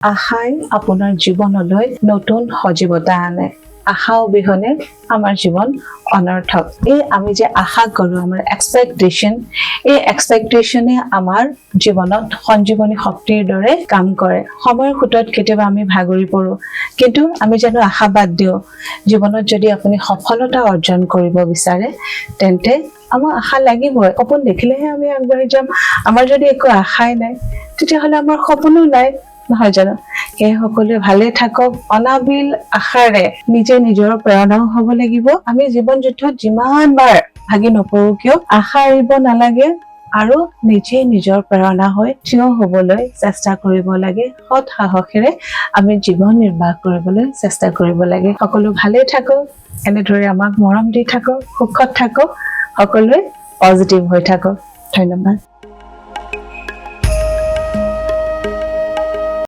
আশাই আপোনাৰ জীৱনলৈ নতুন সজীৱতা আনে। আশা অবিহনে আমাৰ জীৱন অনৰ্থক। এই আমি যে আশা কৰোঁ, আমাৰ এক্সপেক্টেশ্যন, এই এক্সপেক্টেশ্যনে আমাৰ জীৱনত সঞ্জীৱনী শক্তিৰ দৰে কাম কৰে। সময়ৰ সোঁতত কেতিয়াবা আমি ভাগৰি পৰোঁ, কিন্তু আমি জানো আশাবাদ দিওঁ। জীৱনত যদি আপুনি সফলতা অৰ্জন কৰিব বিচাৰে, তেন্তে আমাৰ আশা লাগিবই। সপোন দেখিলেহে আমি আগবাঢ়ি যাম। আমাৰ যদি একো আশাই নাই, তেতিয়াহ'লে আমাৰ সপোনো নাই, নহয় জানো? সেই সকলোৱে ভালে থাকক। অনাবিল আশাৰে নিজে নিজৰ প্ৰেৰণাও হ'ব লাগিব। আমি জীৱন যুদ্ধত যিমান বাৰ ভাগি নপৰো কিয়, আশা এৰিব নালাগে আৰু নিজে নিজৰ প্ৰেৰণা হৈ থিয় হ'বলৈ চেষ্টা কৰিব লাগে। সৎ সাহসেৰে আমি জীৱন নিৰ্বাহ কৰিবলৈ চেষ্টা কৰিব লাগে। সকলো ভালে থাকক, এনেদৰে আমাক মৰম দি থাকক, সুখত থাকক, সকলোৱে পজিটিভ হৈ থাকক। ধন্যবাদ।